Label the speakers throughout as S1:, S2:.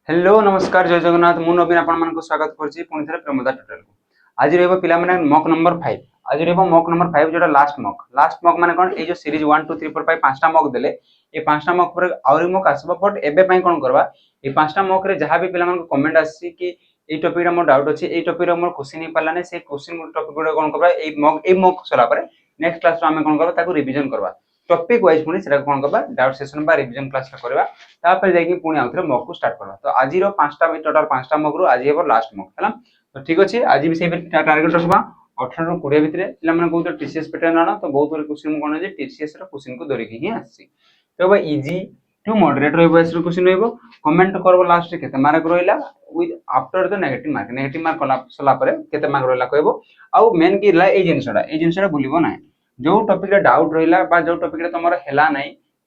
S1: Hello नमस्कार जय जगन्नाथ मु नवीन आपण स्वागत करछि पुणी थे प्रमोदा ट्यूटोरियल को। आज रहबो पिला माने मॉक नंबर 5। आज रहबो मॉक नंबर 5 जोटा लास्ट मॉक माने कोन ए जो सीरीज 1 2 3 4 5 पांचटा मॉक देले ए पांचटा मॉक पर आउरी मॉक आसबो बट एबे पई कोन करबा ए पांचटा मॉक रे जहां भी पिला मन को कमेंट आसी कि ए टॉपिक रे मोर डाउट अछि ए टॉपिक रे मोर क्वेश्चन नहीं पाला ने से क्वेश्चन टॉपिक गुडे कोन करबा ए मॉक सला पर नेक्स्ट क्लास में हम कोन करबा ताको रिवीजन करबा टॉपिक वाइज पुणी सेटा कोन करबा डाउट सेशन बा रिवीजन क्लास करबा तापर जाई कि पुणी आउथरे मॉक को स्टार्ट करबा। तो आज रो पांचटा टोटल पांचटा मॉक रो आज हेबो लास्ट मॉक हला। तो ठीक अछि आज भी से टारगेट रखबा 18 रो 20 भितरे पिला माने बहुत टीसीएस पैटर्न आना तो बहुत क्वेश्चन कोन जे टीसीएस रो क्वेश्चन को धरि के ही आसी। तो बा इजी टू मॉडरेट रो वॉइस रो क्वेश्चन रहबो कमेंट करबो लास्ट रे केते मार्क रोइला with after the negative mark कला सला परे केते मार्क रोइला कहबो आ मेन की ला ए जिंसडा भूलिबो ना जो टॉपिक रे डाउट रोइला बा जो टॉपिक रे तमरो हेला नै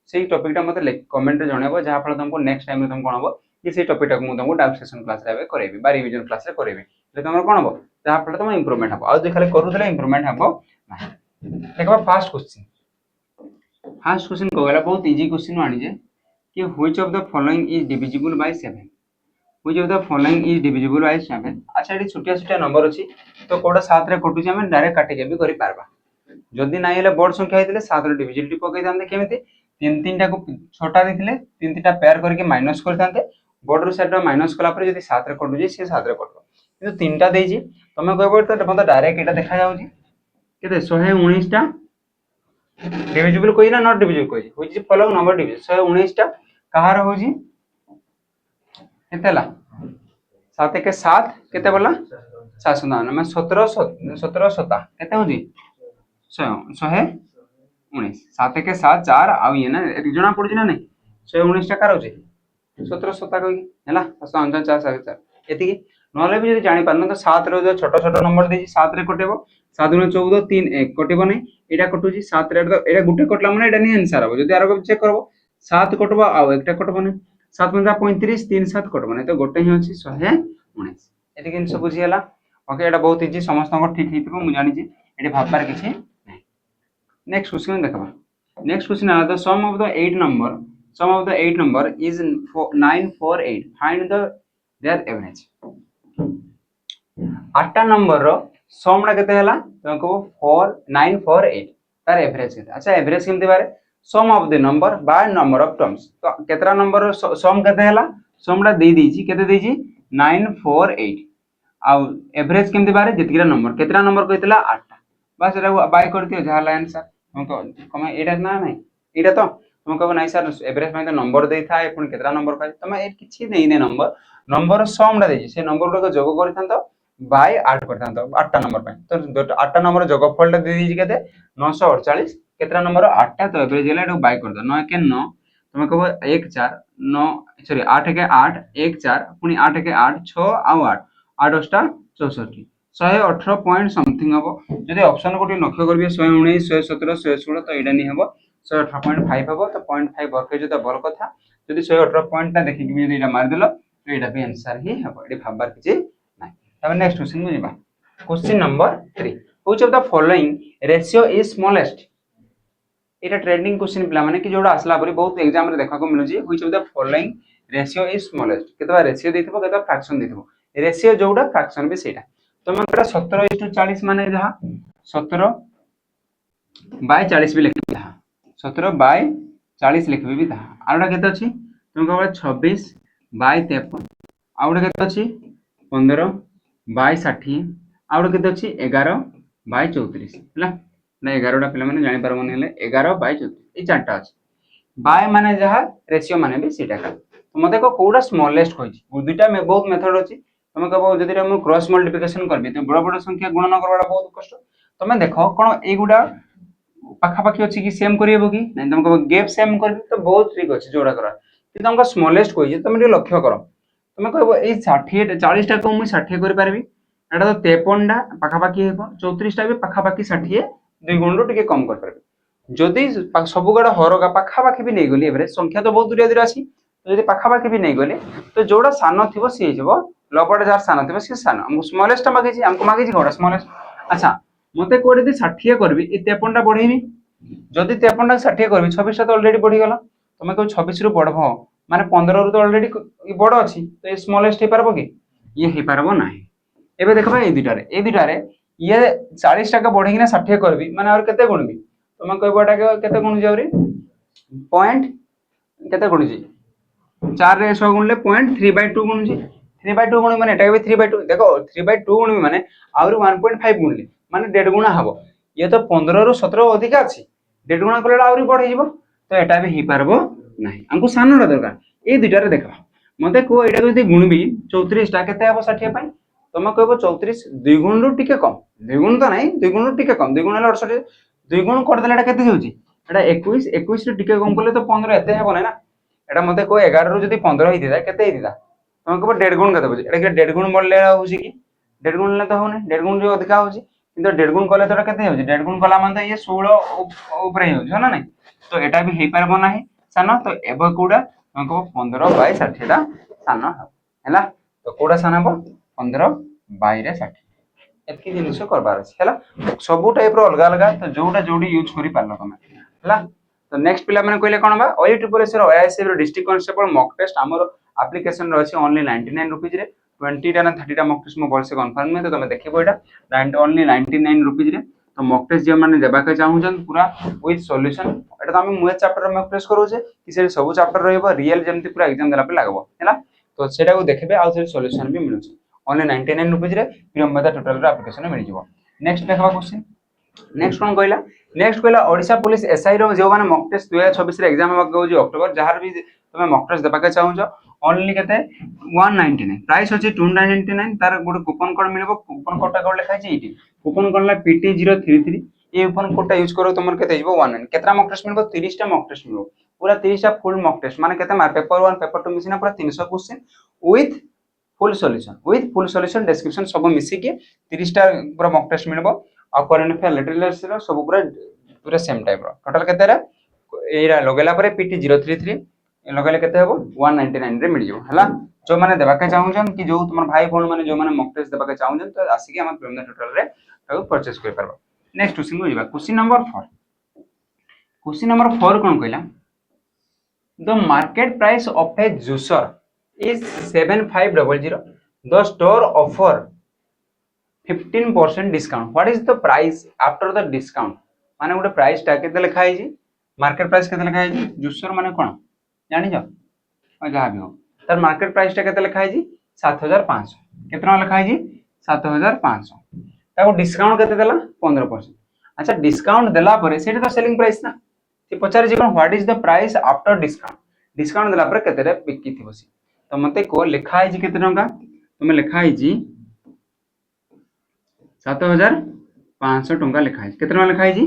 S1: सेही टॉपिक टा मते कमेंट रे जणेबो जहा फल तुमको नेक्स्ट टाइम तुम कोन हबो कि सेही टॉपिक टा को तुमको डाउट सेशन क्लास रे करेबी बा रिवीजन क्लास रे करेबी ले तमरो कोन हबो जहा फल तुम इंप्रूवमेंट हबो आ जे खाली करू देले इंप्रूवमेंट हबो ना। देखबा फर्स्ट क्वेश्चन को गला बहुत इजी क्वेश्चन आनी जे कि which of the following is divisible by 7 which of the following is divisible by 7। अच्छा एटी छोटिया छोटिया नंबर अछि तो कोडा 7 रे कटु जे हम डायरेक्ट काटी के भी करि पारबा जदि नाही हेले बड़ संख्या हेतिले 7 रे डिविजिबिलिटी पकै दांते केमिति तीन तीनटा को छोटा देथिले तीन तीनटा पेयर करके माइनस करथांते बड़ रो सेटा माइनस कला पर जदि 7 रे कटु जे से 7 रे कटो किंतु तीनटा देजी तमे कहबो त मतलब डायरेक्ट एटा देखा जाउजी केते 119 टा डिविजिबल कोइ ना नॉट डिविजिबल कोइ होई जे फॉलोइंग नंबर डिविजन 119 टा कहार होजी केतेला 7 के 7 केते बोला 759 में 17 सता केते होजी 119 7 के 7 4 आ ये ना जना पड़ ना नहीं 119 टा कर होजी 17 सता कहि हैला 49 4 एति नले भी जदि जानि पारन तो 7 रो जो छोटो छोटो नंबर देजी 7 रे कटेबो 7 गुणे 14 3 1 कटेबो नै एटा कटुजी 7 रे एटा गुटे कटला माने एटा नै आंसर हो जदि आरो चेक करबो 7 कटबो आ एकटा कटबो नै 7 पंजा 35 3 7 कटबो नै तो गोटे ही अछि 119 एति किन सब बुझी हला। ओके एटा बहुत इजी समस्त को ठीक हितबो मु जानि छी एटी भाबबार किछि नै। नेक्स्ट क्वेश्चन देखबा नेक्स्ट क्वेश्चन आला the sum of the 8 number is 948 find the their average. 8टा नंबर रो सम रा केते हला तुमको 4948 तार एवरेज केते। अच्छा एवरेज केमते बारे sum of the number by number of terms तो केतरा नंबर सम केते हला सम रा दे दीची केते देची 948 आ एवरेज केमते बारे जतिरा नंबर केतरा नंबर कहतला 8टा बस एटा बाय कर दियो जहा ला आंसर तुमको कम एटा ना नहीं एटा तो तुम कहबो नहीं सर एवरेज में तो नंबर देई था पुन केतरा नंबर कहै तुम ए किछि नहीं ने नंबर सम रा देची से नंबर को जोग करथांतो बाय 8 करथांतो 8टा नंबर पे तो 8टा नंबर जोगफल दे दीची केते 948 केतरा नंबर 8टा तो एवरेज हेला एटा बाय कर दो 9 के 9 तुम कहबो 1 4 9 सॉरी 8 के 8 1 4 पुनी 8 के 8 6 आ 8 8 टा 64 118 पॉइंट समथिंग हबो जदि ऑप्शन कोटी लक्ष्य करबे 119 117 116 तो एडा नहीं हबो 118.5 हबो तो 0.5 वर्क जो तो बल कथा जदि 118 पॉइंट ता देखि कि एडा मार देलो तो एडा भी आंसर ही हबो एडी भाबबार किछि नाही। तब नेक्स्ट क्वेश्चन को जेबा question number 3 which of the following ratio is smallest. Etah trending question पिला माने कि जोडा असला परी बहुत एग्जाम रे देखा को मिलु जी which of the following ratio is smallest केतबा रेशियो देथिबो केतबा फ्रैक्शन देथिबो रेशियो जोडा फ्रैक्शन भी सेटा तो मैं 17:40 माने जहा 17/40 भी लिखि था 17/40 लिखबे भी था आउडा केते अछि तुम कहबा 26/53 आउडा केते अछि 15/60 आउडा केते अछि 11/34 हला ना 11टा पिला माने जानि परबो नेले 11/34 ए चारटा अछि बाय माने जहा रेशियो माने भी सेटा का तो मते को कोडा स्मॉलेस्ट होई दुटा में बहुत मेथड अछि तुम कहबो जदि हम क्रॉस मल्टीप्लिकेशन करबे तो बड़ बड़ संख्या गुणन करबाडा बहुत कष्ट तुम देखो कोन एगुडा पाखा पाखी अछि कि सेम करियबो कि नै तुम कहबो गैप सेम करबे तो बहुत ट्रिक अछि जोडा करा कि तुमको स्मॉलेस्ट कोइ तुम जे लक्ष्य करो तुम कहबो ए 60 40 टा को मु 60 करि पारबी एटा तो 53 टा पाखा पाखी हेबो 34 टा भी पाखा पाखी 60 दुई गुण रो टिके कम कर पारबे जदि सब गडा हरगा पाखा पाखी भी नै गली एवरेज संख्या तो बहुत दूर दूर अछि तो जदि पाखा पाखी भी नै गले तो जोडा सानो थिबो से जेबो लबड जार सानो थिबो से सानो हम स्मॉलेस्ट मागे छी हमको मागे छी कोडा स्मॉलेस्ट। अच्छा मते कोडे दे 60 करबी ए 53 टा बढ़ेबी जदि 53 टा 60 करबी 26 टा तो ऑलरेडी बढ़ी गला तमे को 26 रु बढ़बो माने 15 रु तो ऑलरेडी बड़ अछि तो ये स्मॉलेस्ट हे पारबो कि ये हे पारबो नाही। एबे देखबा ए दुटारे ये 40 टका बढ़ी ना 60 करबी माने और केते गुणबी तुम कहबोटा के केते गुण जाउरी पॉइंट केते गुणजी 4 रे 100 गुणले 0.3/2 गुणजी 3/2 गुण माने एटा के 3/2 देखो 3/2 गुण माने और 1.5 गुणले माने 1.5 गुणा हबो ये तो 15 रु 17 अधिक अछि 1.5 गुणा करले और बढ़ हिबो तो एटा भी ही पारबो नाही हमको सानोडा दरकार ए दुटारे देखा मते को एटा जदी गुणबी 34 टा केते हबो 60 पई तुम कहबो 34 2 गुण रु टिके कम 2 गुण तो नाही 2 गुण रु टिके कम 2 गुण ले 68 2 गुण कर देला एटा केते होउची एटा 21 21 रु टिके कम करले तो 15 एते हेबो ना एटा मते को 11 रु जदी 15 हिदिदा केते हिदिदा तुम कहबो 1.5 गुण केते होउची एटा के 1.5 गुण बोलले होउची कि 1.5 गुण ले तो होने 1.5 गुण जो अधिका होउची किंतु 1.5 गुण कले तो केते होउची 1.5 गुण कला माने ये 16 ऊपर ही होउची ना नहीं तो एटा भी हे पारबो नाही सानो तो एबो कोडा तुम कहबो 15/60 टा सानो हैला तो कोडा सानो हबो 15/60 एतकी जिनिस करबार अछि हैला सब टाइप रो अलग अलग तो जोटा जोडी यूज करि पारलो तमे हैला तो नेक्स्ट पिला माने कहले कोन बा ओई ट्रिपल रो ओआईसी रो डिस्ट्रिक्ट कांस्टेबल मॉक टेस्ट हमर एप्लीकेशन रो अछि ओनली 99 रुपीस रे 20 टा ना 30 टा मॉक टेस्ट मो वर्ष कंफर्म में तो तमे देखिबो एटा ओनली 99 रुपीस रे तो मॉक टेस्ट जे माने देबा के चाहू जन पूरा विथ सॉल्यूशन एटा तो हम मुए चैप्टर मॉक टेस्ट करू जे कि से सब चैप्टर रहबो रियल जेमति पूरा एग्जाम देला पे लागबो हैला तो सेटा को देखबे आ से सॉल्यूशन भी मिलु ओनली 99 रुपीस रे प्रियम टोटल रो एप्लीकेशन मिल जिवो नेक्स्ट देखबा क्वेश्चन नेक्स्ट कोन कहला ओडिशा पुलिस एसआई रो जो माने मॉक टेस्ट 2026 रे एग्जाम होबा गयो अक्टोबर जहार भी तमे मॉक टेस्ट देबा के चाहू छ ओनली केते 199 प्राइस होची 299 तार गुड कूपन कोड मिलबो कूपन कोड टा कोड लिखा छै इटी कूपन कोड ला PT033 ए कूपन कोड टा यूज करो तुमर केते जिवो 19 केतरा मॉक टेस्ट मिलबो 30 टा मॉक टेस्ट मिलबो पूरा 30 टा फुल मॉक टेस्ट माने केते मार पेपर 1 पेपर 2 मिसिना पूरा 300 question with full solution description सब मिसी के 30 टा पूरा मॉक टेस्ट मिलबो आ करंट अफेयर लिटरेचर रो सब पूरा सेम टाइप रो टोटल केते रे एरा लगेला परे PT033 लगेले केते हबो 199 रे मिल जिवो हला जो माने देबा के चाहू जन कि जो तुमर भाई बहन माने जो माने मॉक टेस्ट देबा के चाहू जन तो आसी के हम प्रीमियम टोटल रे तो परचेज कर परबो नेक्स्ट क्वेश्चन को जिबा क्वेश्चन नंबर 4 कोन कहला the market price of A juicer is 7500 the store offer 15% discount what is the price after the discount माने गोटे प्राइस टा केते लिखा है जी मार्केट प्राइस केते लिखा है जी जूसर माने कोन जानि जो जहा भी हो तर मार्केट प्राइस टा केते लिखा है जी 7500 केतना लिखा है जी 7500 ताको डिस्काउंट केते देला 15% अच्छा डिस्काउंट देला परे सेटा तो सेलिंग प्राइस ना ते पचारे जी कोन what is the price after discount देला परे केते रे बिक्की थी बसी तो मते को लिखा है जी केते टंका तुमे लिखा है जी 7500 टंका लिखा है केते टंका लिखा है जी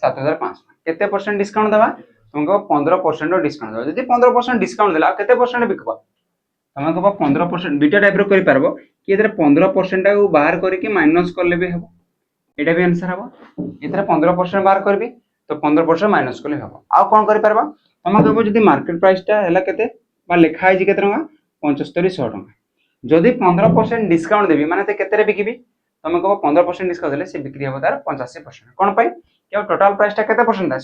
S1: 7500 केते परसेंट डिस्काउंट देबा तुमको 15% डिस्काउंट देबा यदि 15% डिस्काउंट देला केते परसेंट बिकबा तुमे को 15% दुटा टाइप रो करि पारबो कि एतरे 15% टा बाहर करिके माइनस करले भी हबो एटा भी आंसर हबो एतरे 15% बाहर करबी तो 15% माइनस करले हबो आ कोन करि पारबा तुमे कहबो यदि मार्केट प्राइस टा हला केते बा लिखा है जी केते टंका 7500 टंका जदि 15% डिस्काउंट देबी माने ते केते रे बिकिबी तुमे कहबो 15% डिस्काउंट देले से बिक्री हबो तार 85% कोन पई कि टोटल प्राइस टा केते परसेंट है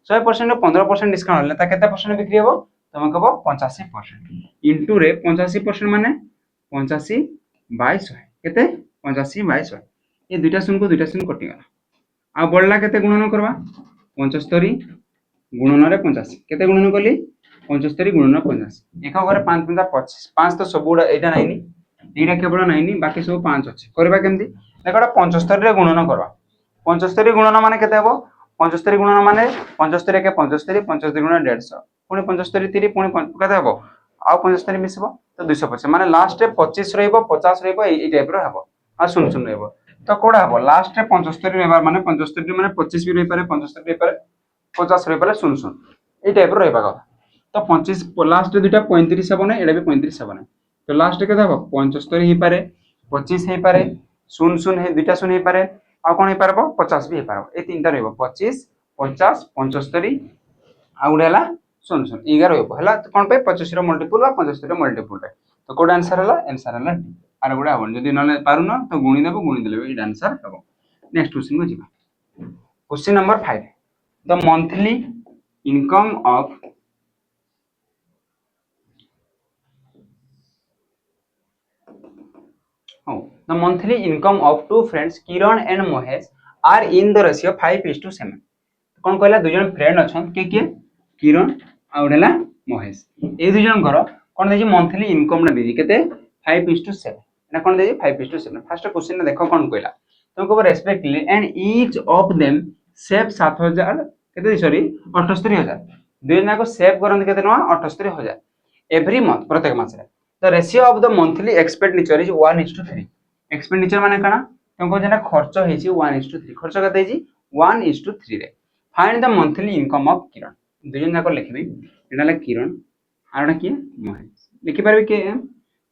S1: 100% रो 15% डिस्काउंट ले ता केते परसेंट बिक्री हबो तुमे कहबो 85% इनटू रे 85% माने 85/100 केते 85/100 ये दुटा सुन कटि गला आ बळला केते गुणन करबा 75 गुणन रे 85 केते गुणन करली 75 गुणन 85 एक घरे 5 5 25 5 तो सबुडा एटा नाइनी एटा केवल नाइनी बाकी सब 5 अछि करबा केमती देखड़ा 75 रे गुणन करबा 75 गुणन माने केते हबो 75 गुणन माने 75 के 75 75 गुणन 150 पुनी 75 30 पुनी केते हबो आ 75 मिसबो तो 250 माने लास्ट रे 25 रहइबो 50 रहइबो ए टाइप रो हबो आ सुन रहइबो तो कोडा हबो लास्ट रे 75 रहबा माने 75 माने 25 भी रहि पारे 75 रहि पारे 50 रहि पारे सुन ए टाइप रो रहबा का तो 25 लास्ट दुटा 35 हबो नै एडा भी 35 हबो नै तो लास्ट के हबो 75 ही पारे 25 ही पारे सुन हे दुटा सुन ही पारे आ कोन ही पारबो 50 भी ही पारबो ए तीनटा रहबो 25 50 75 आ उडेला सुन 11 रहबो हला तो कोन पे 25 रो मल्टीपल बा 75 रो मल्टीपल रे तो कोड आंसर हला डी आर गुडा हबो जदी नले पारु न तो गुणी देबो गुणी देले ए आंसर हबो नेक्स्ट क्वेश्चन को जिबा question number 5 the monthly income of the monthly income of two friends Kiran and Mahesh are in the ratio 5:7। कौन कहला दुई जन फ्रेंड अछन के किरण आ उडेला महेश ए दुई जन घर कौन देजी मंथली इनकम ना देजी केते 5:7 ना कौन देजी 5:7। फर्स्ट क्वेश्चन देखो कौन कहला तुमको respectively and each of them save 7000 केते सॉरी 78000 दुई जन को सेव करन केते न 78000 एवरी मंथ प्रत्येक मास रे। The ratio of the monthly expenditure is 1:3। Expenditure माने कना तुमको जेना खर्च हेची 1:3 खर्च केते हेची 1:3 रे। Find the monthly income of Kiran दुई जन को लिखबी एडाला किरण आरडा के महेश लिखि परबे के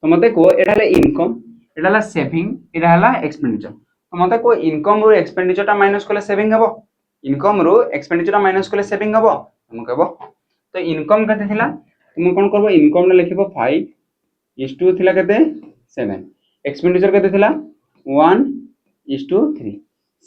S1: तो मते को एडाला इनकम एडाला सेविंग एडाला एक्सपेंडिचर तो मते को इनकम रो एक्सपेंडिचर टा माइनस करले सेविंग हबो इनकम रो एक्सपेंडिचर टा माइनस करले सेविंग हबो तुम कहबो तो इनकम केते थिला तुम कोन करबो इनकम ने लिखबो 5:2 थिला केते 7 एक्सपेंडिचर केते थिला 1:3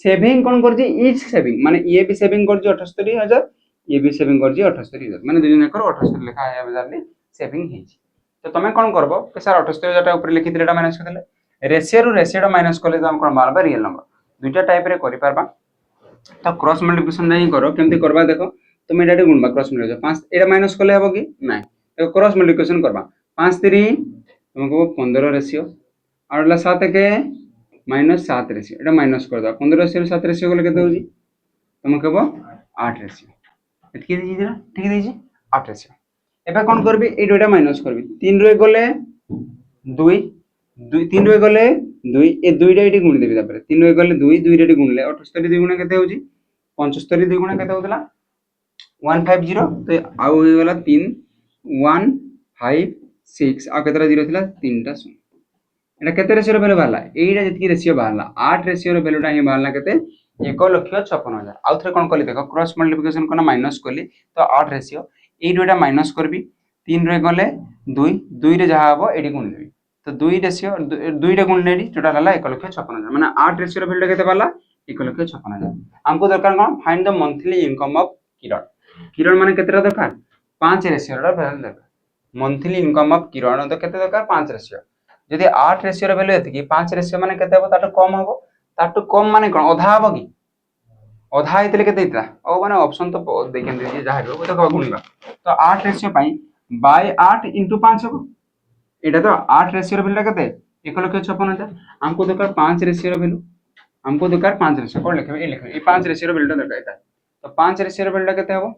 S1: सेविंग कोन करजी इच सेविंग माने ये भी सेविंग करजी 78000 ये भी सेविंग करजी 78000 माने दुई जन कर 78 लिखा है हजार ने सेविंग हेची तो तमे कोन करबो के सर 78000 टा ऊपर लिखि दिलेटा माइनस करले रेशियो माइनस करले हम कोन मारबा रियल नंबर दुईटा टाइप रे करि परबा तो क्रॉस मल्टीप्लिकेशन नहीं करो केमती करबा देखो तुम एटा गुणबा क्रॉस मल्टीप्लिकेशन 5 एटा माइनस करले हबो कि नाही तो क्रॉस मल्टीप्लिकेशन करबा 5 3 तुमको 15 रेशियो आरला 7 के -7 रेशियो एटा माइनस कर दो 15 रेशियो 7 रेशियो गले केते होजी तुम कहबो 8 रेशियो एतकी दी दिला ठीक देजी 8 रेशियो एबे कोन करबी ए दुइटा माइनस करबी 3 रे गले 2 3 रे गले 2 ए दुइटा एटी गुणी देबी तापर 3 रे गले 2 2 रे गुणले 78 2 गुणा केते होजी 75 2 गुणा केते होतला 150 तो आउ हो गला 3 1 5 6 आ केतरा जीरो थिला 3टा शून्य एटा केते रेशियो रो वैल्यू बाहला एटा जति रेशियो बाहला 8 रेशियो रो वैल्यूटा ही बाहला केते 1,56,000 आउ थरे कोन कली देखो क्रॉस मल्टीप्लिकेशन कोना माइनस कली तो 8 रेशियो ए दुइटा माइनस करबी 3 रे गले 2 2 रे जहा हबो एडी गुण देबी तो 2 रेशियो 2 रे गुण लेडी टोटल हला 1,56,000 माने 8 रेशियो रो वैल्यू केते बाहला 1,56,000 हमको दरकार कोन find the monthly income of Kiran Kiran माने केतेरा दरकार 5 रेशियो रो वैल्यू दरकार मंथली इनकम ऑफ किरण तो केते दरकार 5 रेशियो यदि 8 रेशियो रो वैल्यू एति कि 5 रेशियो माने केते हबो ताटो कम हबो ताटो कम माने कोन आधा हबो कि आधा आइतले केते इतला ओ माने ऑप्शन तो देखें दे जहा हो तो गुणिबा तो 8 रेशियो पई बाय 8 * 5 हबो एटा तो 8 रेशियो रो वैल्यू केते 1,56,000 हमको दरकार 5 रेशियो रो वैल्यू हमको दरकार 5 रेशियो कोन लिखबे ए लिखबे ए 5 रेशियो रो वैल्यू दरकार इता तो 5 रेशियो रो वैल्यू केते हबो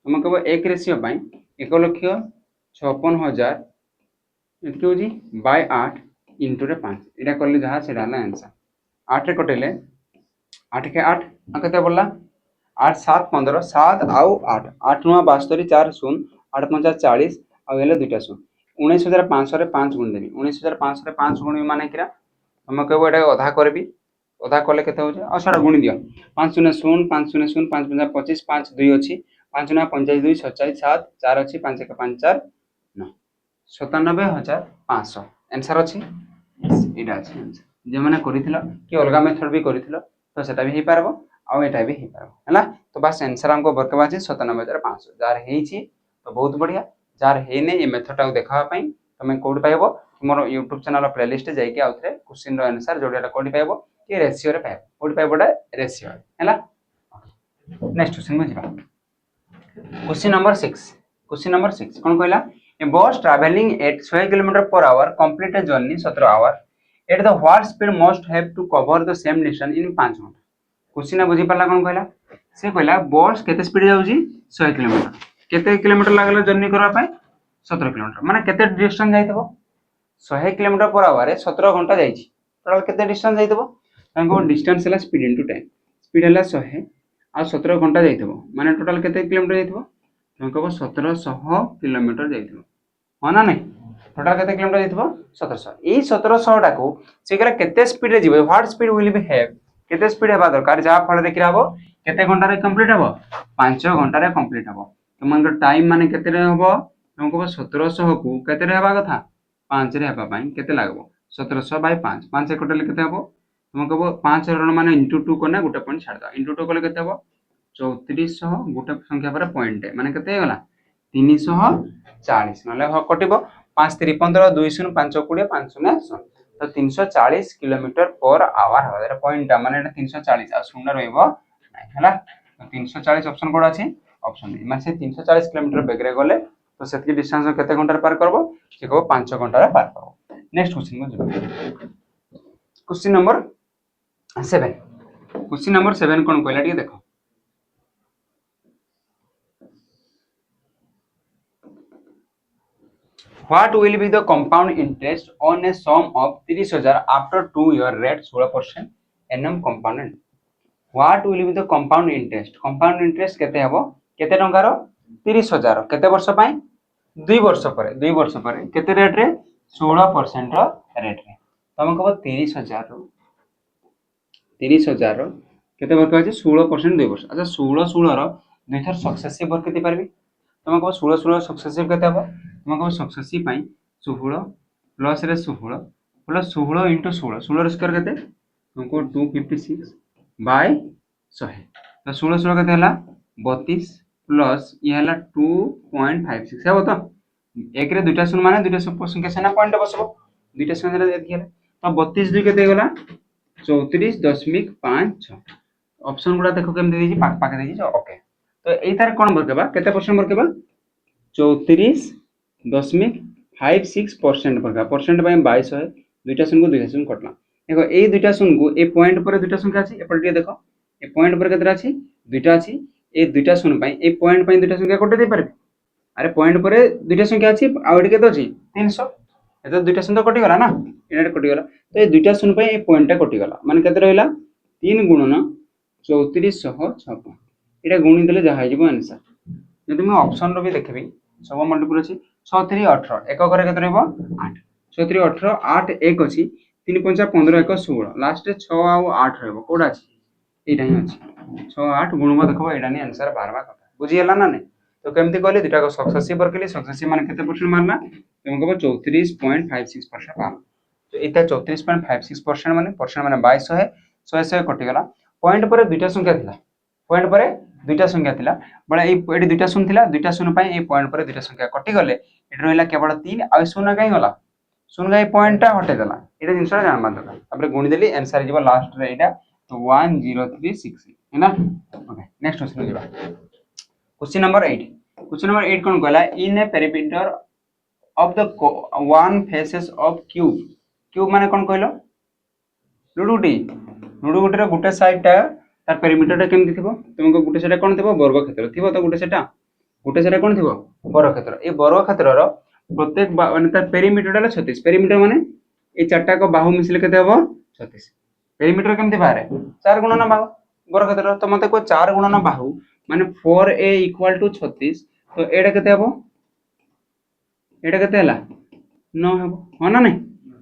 S1: हम कहबो 1 रेशियो पई 1,56,000 इतके होजी बाय 8 इंटू रे 5 एटा करले जहा सेडा ना आंसर 8 रे कटेले 8 के 8 आ केते बोलला 8 7 15 7 आउ 8 8 9 72 4 0 8 5 40 आ गेले दुइटा 0 19500 रे 5 गुण देबी 19500 रे 5 गुण माने किरा हम कहबो एटा आधा करबी आधा करले केते होजे आ साडा गुणी दियो 5 0 0 5 0 0 5 5 25 5 2 अछि 5 9 45 2 47 7 4 अछि 5 1 5 4 9 97,500 आंसर अछि एटा अछि आंसर जे माने करिथिलो कि अलगा मेथड भी करिथिलो तो सेटा भी हे पारबो आ एटा भी हे पारबो हला तो बस आंसर हमको बरकबा अछि 97,500 जार हेछि तो बहुत बढ़िया जार हे ने ए मेथड आ देखा पई तमे कोड पाइबो मोर YouTube चैनल प्लेलिस्ट जाई के आउथरे क्वेश्चन रो आंसर जोडेटा कोड पाइबो कि रेशियो रे पाइबो कोड पाइबोटा रेशियो हला नेक्स्ट क्वेश्चन में जिबा क्वेश्चन नंबर 6 कोन कहला ए बस travelling eight 6 km per hour complete a journey 17 hour at the what speed must have to cover the same distance in 5 घंटा question बुझी पल्ला कोन कहला से कहला बस केते स्पीड जाउजी 100 km केते किलोमीटर लागला जर्नी करबा पय 17 km माने केते डिस्टेंस जाइतबो 100 km per hour रे 17 घंटा जाइछि टोटल केते डिस्टेंस जाइतबो तांको डिस्टेंस हला स्पीड इनटू टाइम स्पीड हला 100 आ 17 घंटा जाइतबो माने टोटल केते किलोमीटर जाइतबो तांको 1700 किलोमीटर जाइतबो हो ना नहीं टोटल केते किलोमीटर जाइतबो 1700 ए 1700 टा को सेकरा केते स्पीड रे जिवो what speed will be have केते स्पीड हेबा दरकार जा फल रे किराबो केते घंटा रे कंप्लीट हबो 5 घंटा रे कंप्लीट हबो तुमको टाइम माने केते रे हबो तुमको 1700 को केते रे हेबा कथा 5 रे हेबा पई केते लागबो 1700 बाय 5 5 टोटल केते हबो तुमको 5 रण माने इनटू 2 करना गुटे पॉइंट छाड़ दो इनटू 2 कले केते हबो 3400 गुटे संख्या पर पॉइंट माने केते गला 340 नले कटिबो 5 3 15 2 0 5 20 5 0 100 तो 340 किलोमीटर पर आवर हवा एटा पॉइंट माने एटा 340 आ शून्य रहइबो नै हला। तो 340 ऑप्शन कोड अछि ऑप्शन बी माने से 340 किलोमीटर बेग रे गले तो सेतकी डिस्टेंस केते घंटा रे पार करबो से को 5 घंटा रे पार करबो। नेक्स्ट क्वेश्चन को जब क्वेश्चन नंबर 7 क्वेश्चन नंबर 7 कोन कहला ठीक देखो What will be the compound interest on a sum of 30,000 after 2 year rate 16% annum compound? What will be the compound interest? Compound interest केते हबो केते टंकार 30,000 केते वर्ष पय 2 वर्ष पर केते रेट रे 16% रो रेट रे तमे कहबो 30,000 केते वर्ष अछि 16% 2 वर्ष अच्छा 16 रो दुई थर सक्सेसिव वर्क केते पारबी तमे कहबो 16 सक्सेसिव केते हबो तमे कहबो सक्सेसिव पय 16 प्लस रे 16 प्लस 16 * 16 रो स्क्वायर केते हमको 256 बाय 100 तो 16 केते हला 32 प्लस ये हला 2.56 हेबो तो एक रे दुटा शून्य माने दुटा संख्या सेना पॉइंट बसबो दुटा शून्य रे देखिए तो 32 2 केते गला 34.56 ऑप्शन गुडा देखो केम दे दीजी पाक पाक दे दीजी ओके तो एई तार कोन बरकेबा केते परसेंट बरकेबा 34.56% बरका परसेंट बाय 22 है दुटा शून्य को दुटा शून्य कटला देखो एई दुटा शून्य को ए पॉइंट पर दुटा संख्या अछि एपटे देखो ए पॉइंट पर केतरा अछि दुटा अछि ए दुटा शून्य पय ए पॉइंट पय दुटा संख्या कटे दे परबे अरे पॉइंट पर दुटा संख्या अछि आ एटे केते अछि 300 एतो दुटा शून्य कटि गला ना एटा कटि गला तो ए दुटा शून्य पय ए पॉइंट टा कटि गला माने केते रहला 3 गुणन 3456 एटा गुणी देले जा हाइ जिवो आंसर जदि मैं ऑप्शन रो भी देखबी सब मल्टीपल अछि 6 3 18 एक करे केते रहबो 8 6 3 18 8 1 अछि 3 5 15 1 16 लास्ट 6 आ 8 रहबो कोडा अछि एटा ही अछि 6 8 गुणवा देखबो एटा नि आंसर बारवा कथा बुझी हला ना ने तो केमती कहले दुटा को सक्सेसिव वर्क के लिए सक्सेसिव मान केते परसेंट मारना तुम कहबो 34.56% पाम तो एटा 34.56% माने परसेंट माने 22 है 100 कटि गला पॉइंट पर दुटा संख्या थिला पॉइंट पर दुटा संख्या थिला बडा एडी दुटा शून्य थिला दुटा शून्य पय ए पॉइंट पर दुटा संख्या कटि गले एटा रहला केवल 3 आ शून्य काई गला शून्य काई पॉइंट टा हटे देला एटा जिंसरा जानबा दरकार तापर गुणी देली आंसर जिवो लास्ट रे एटा तो 1036 है ना ओके नेक्स्ट क्वेश्चन जिवा क्वेश्चन नंबर 8 क्वेश्चन नंबर 8 कोन कहला in a perimeter of the one faces of cube माने कोन कहलो लुडुगुटी रे गुटे साइड टा तार पेरिमीटर टा केमति थिबो तुमको गुटे साइड कोन थिबो वर्ग क्षेत्र थिबो तो गुटे साइड कोन थिबो वर्ग क्षेत्र ए वर्ग क्षेत्र रो प्रत्येक माने तार पेरिमीटर टा 36 पेरिमीटर माने ए चारटा को बाहु मिसले केते हबो 36 पेरिमीटर केमति बारे 4 गुणन बाहु वर्ग क्षेत्र तो मते को 4 गुणन बाहु माने 4a = 36 तो एडा केते हबो एटा केते हला 9 हबो हो ना नहीं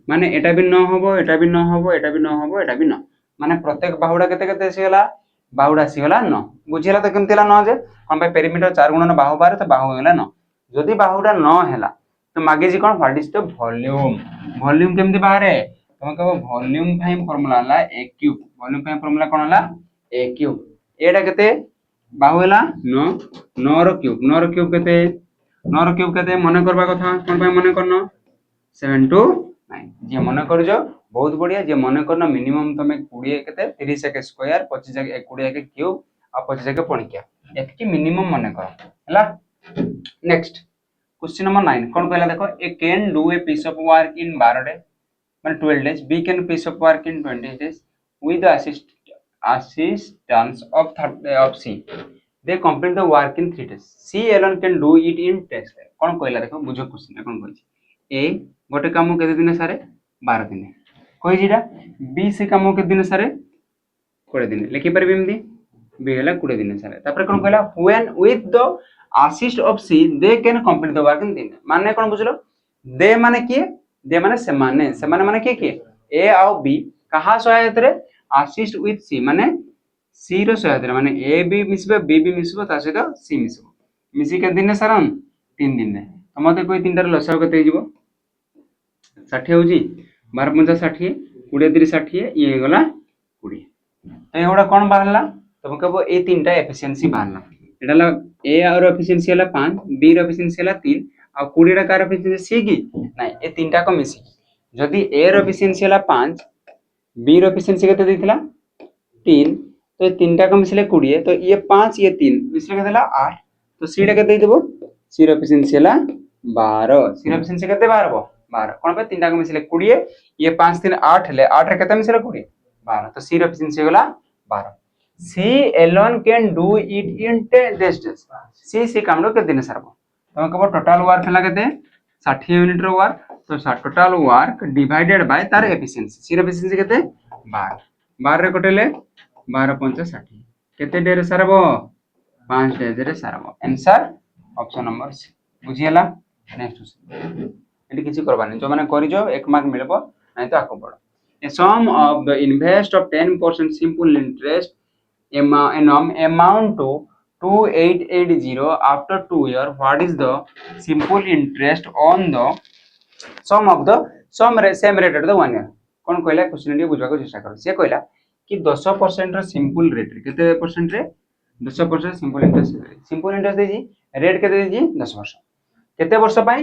S1: माने एटा भी 9 हबो एटा भी 9 हबो एटा भी 9 हबो एटा भी 9 माने प्रत्येक बाहुडा केते केते सिगला बाहुडा सिगला 9 बुझिला तो केमतिला 9 जे कोन भाई पेरिमीटर 4 गुणन बाहु बारे तो बाहु होला 9 जदी बाहुडा 9 हैला तो मागे जी कोन व्हाट इज द वॉल्यूम केमति बारे तुम कहबो वॉल्यूम फाइम फार्मूला हला a क्यूब वॉल्यूम फाइम फार्मूला कोन हला a क्यूब एटा केते बाहु होला 9 रो क्यूब केते मने करबा कथा कोन भाई मने करनो 7 to 9 जे मने करजो बहुत बढ़िया जे मने करनो मिनिमम तमे 20 केते 30 के स्क्वायर 25 के 20 के क्यूब आ 25 के पणिका एतकी मिनिमम मने कर हला नेक्स्ट क्वेश्चन नंबर 9 कोन कहला देखो A can do a piece of work in 12 days माने 12 days B can piece of work in 20 days with the assistance of C they complete the work in 3 days C alone can do it in 10 days कोन कहला देखो बुझो question कोन कहछि ए गोटे काम केते दिन सारे 12 दिन कहि जिडा बी से काम केते दिन सारे 20 दिन लिखि परबे एमदी बी हला 20 दिन सारे तापर कोन कहला when with the assist of C they can complete the work in 3 days माने कोन बुझलो दे माने की दे माने से माने की ए आ बी कहा सहायता रे assist with C माने C रो सहायता माने A भी मिसबे B भी मिसबो ता सहित C मिसबो मिसी के दिन सारन 3 दिन रे तो मते कोई तीनटा लसाव कते हिजबो 60 होजी 12 50 60 20 30 60 ये गला 20 तो एगोडा कोन बाहरला तुम कहबो ए तीनटा एफिशिएंसी बाहरला एडाला A और एफिशिएंसी हला 5 B रो एफिशिएंसी हला 3 आ 20 टा कार एफिशिएंसी C की नहीं ए तीनटा को मिसी जदि ए रो एफिशिएंसी हला 5 बी रो एफिशिएंसी केते देथिला 3 तो ये तीनटा को मिसले 20 तो ये 5 ये 3 मिसले केते हला 8 तो सी टा केते देबो सी रो एफिशिएंसी हला 12 सी रो एफिशिएंसी केते 12 12 कोन पे तीनटा को मिसले 20 ये 5 3 8 ले 8 रे केते मिसले 20 12 तो सी रो एफिशिएंसी होला 12 सी alone can do it in 10 days सी काम रो केते दिन सरबो तमे कहबो टोटल वर्क हला केते 60 यूनिट रो वर्क तो टोटल वर्क डिवाइडेड बाय तार एफिशिएंसी सी रो एफिशिएंसी केते 12 12 रे कटेले 12 5 60 केते डे रे सरबो 5 डेज रे सरबो आंसर ऑप्शन नंबर सी बुझियला नेक्स्ट क्वेश्चन एटी किछि करबानी जो माने करि जो 1 मार्क मिलबो नै तो आको पड़ो a sum of the invest of 10% simple interest amount to 2880 after 2 years. What is the simple interest on the sum of the same rate at the 1 year? कौन कहला क्वेश्चन रे बुझवा को चेष्टा करो से कहला कि 10% रो सिंपल रेट रे केते परसेंट रे 10% सिंपल इंटरेस्ट देजी रेट केते देजी 10% केते वर्ष पई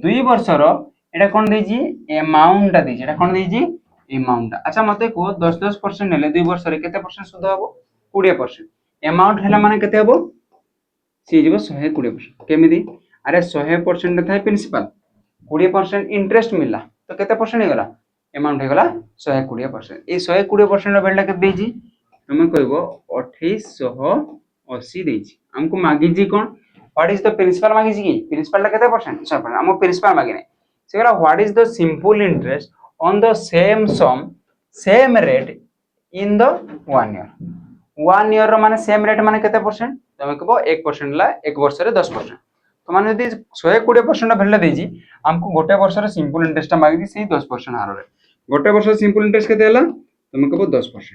S1: 2 वर्ष रो एटा कोन देजी अमाउंट ता देजी एटा कोन देजी अमाउंट अच्छा मते को 10% नेले 2 वर्ष रे केते परसेंट सुध हबो 20% अमाउंट हैला माने केते हबो सी जीवो 120% केमिदी अरे 100% थाय प्रिंसिपल 20% इंटरेस्ट मिलला तो केते परसेंट हे गला अमाउंट हे गला 120% ए 120% रो बेलटा केते देजी तमे कहबो 2880 देजी हमको मागी जी कोन व्हाट इज द प्रिंसिपल मागी जी की प्रिंसिपल ला केते परसेंट 100% हम प्रिंसिपल मागी नै से गला what is the simple interest on the same sum same rate in the 1 year 1 year रो माने सेम रेट माने केते परसेंट तमे कहबो 1% ला 1 वर्ष रे 10% तो माने यदि 120% भेले देजी हमको गोटे वर्ष रे सिंपल इंटरेस्ट मागी दी सेही 10% हार रे गोटे वर्ष सिंपल इंटरेस्ट केते हला तमे कहबो 10%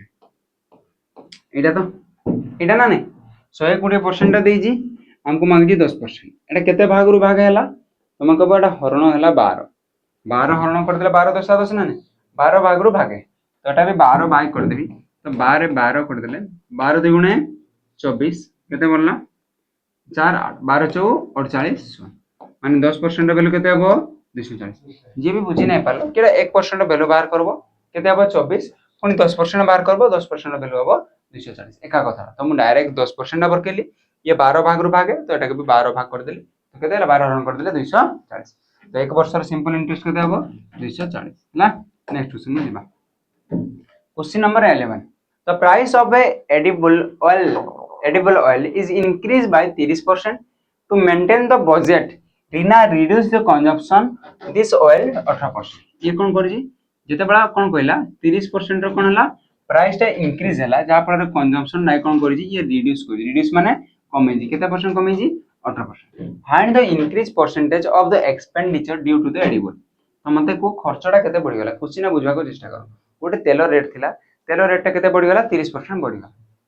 S1: एटा ना नै 120% देजी हमको मागी दी 10% एटा केते भाग रु भाग हैला तमे कहबो एटा हरण हैला 12 12 हरण कर देले 12 10 10 ना 12 भाग रु भागे तो एटा भी 12 भाग कर देबी तो 12 12 कर देले 12 दुगुणे 24 केते बोलना 4 8 12 4 48 माने 10% वैल्यू केते हबो 240 जे भी बुझी नै पालो केडा 1% वैल्यू बाहर करबो केते हबो 24 पुनी 10% बाहर करबो 10% वैल्यू हबो 240 एका कथा तो मु डायरेक्ट 10% बाहर केली ये 12 भाग रु भागे तो एटा के भी 12 भाग कर देली तो केते हला 12 हरण कर देले 240 तो 1 वर्ष रो सिंपल इंटरेस्ट केते हबो 240 ना नेक्स्ट क्वेश्चन में जिबा question number 11 the price of a edible oil is increased by 30% to maintain the budget Rina reduce the consumption this oil 18% ये कोन करी जेते बडा कोन कहला 30% रो कोन हला प्राइस टा इंक्रीज हला जा पर कंजम्पशन नाइ कोन करी ये रिड्यूस माने कमे जी केते परसेंट कमे जी 18% find the increase percentage of the expenditure due to the edible तो मते को खर्चटा केते बढ़ी गेला क्वेश्चन बुझवा को चेष्टा करो गोटे तेल रेट थिला तेल रेट केते बढ़ी गेला 30% बढ़ी गेला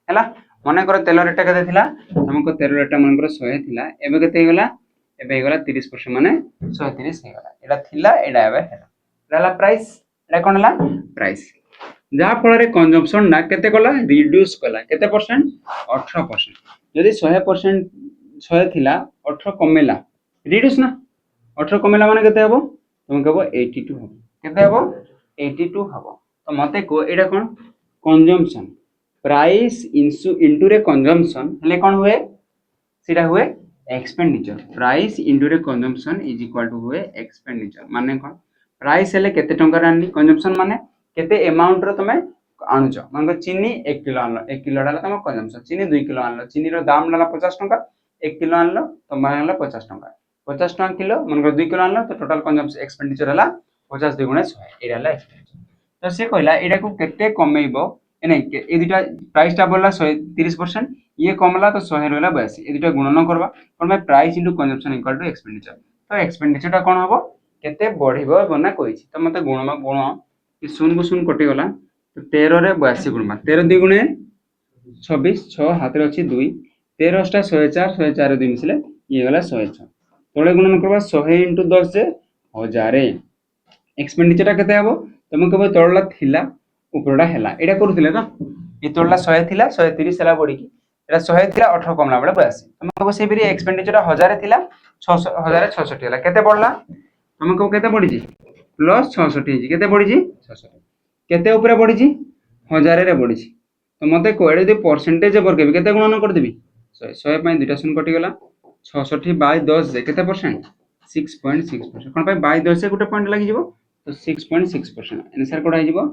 S1: हैला मने कर तेल रेट केते थिला हमको तेल रेट मन कर 100 थिला एबे केते हे गेला एबे हे गेला 30% माने 130 हे गेला एटा थिला एटा एबे हैला प्राइस एटा कोन हला प्राइस जा फल रे कंजम्पशन ना केते कला रिड्यूस कला केते परसेंट 18% यदि 100% 100 थिला 18 कमेला रिड्यूस ना 18 कमेला माने केते हबो तुम कहबो 82 हबो केते हबो 82 हबो तो मते को एटा कोन कंजम्पशन प्राइस इनटू रे कंजम्पशन हले कोन हुए सीधा हुए एक्सपेंडिचर प्राइस इनटू रे कंजम्पशन इज इक्वल टू हुए एक्सपेंडिचर माने कोन प्राइस हले केते टंका रानी कंजम्पशन माने केते अमाउंट रो तमे आणुछ माने चीनी 1 किलो आनलो 1 किलो डाला तमे कंजम्पशन चीनी 2 किलो आनलो चीनी रो दाम डाला 50 टंका 1 किलो आनलो तो माने 50 टंका 50 टंका किलो माने 2 किलो आनलो तो टोटल कंजम्पशन एक्सपेंडिचर हला 50 2 100 एरा हला एक्सपेंडिचर तो से कहला एडा को केते कमेइबो एने ए दुटा प्राइस टा बोलला 30% ये कमला तो 100 रहला 82 ए दुटा गुणन करबा कोन में price into consumption equal to expenditure तो एक्सपेंडिचर टा कोन हबो केते बढ़िबो बना कहिछि तो मते गुण कि 0 को 0 कटि गला तो 13 रे 82 गुणमा 13 2 गुणे 26 6 हाथ रे अछि 2 13 टा 104 104 2 मिसले ये गला 106 तोळे गुणन करबा 100 * 10 जे 1000 एक्सपेंडिचर टा केते हबो तमे कहबो तोळला थिला उपरडा हैला एटा करूथिले तो ये तोळला 100 थिला 130 हैला बडी की एटा 100 थिला 18 कमला बडे 82 तमे कहबो से बेरी एक्सपेंडिचर 1000 थिला 6600 हैला केते पडला तमे कहबो केते पडी जी प्लस 66 केते बढ़ी 66 केते ऊपर बढ़ी 1000 रे बढ़ी तो मते कोड़े दे परसेंटेज वर्ग केते गुणन कर देबी 100 100 पई दुटा शून्य कटि गला 66 बाय 10 जे केते परसेंट 6.6% कोन पई बाय 10 से गुटे पॉइंट लागि जिवो तो 6.6% आंसर कोड आइ जिवो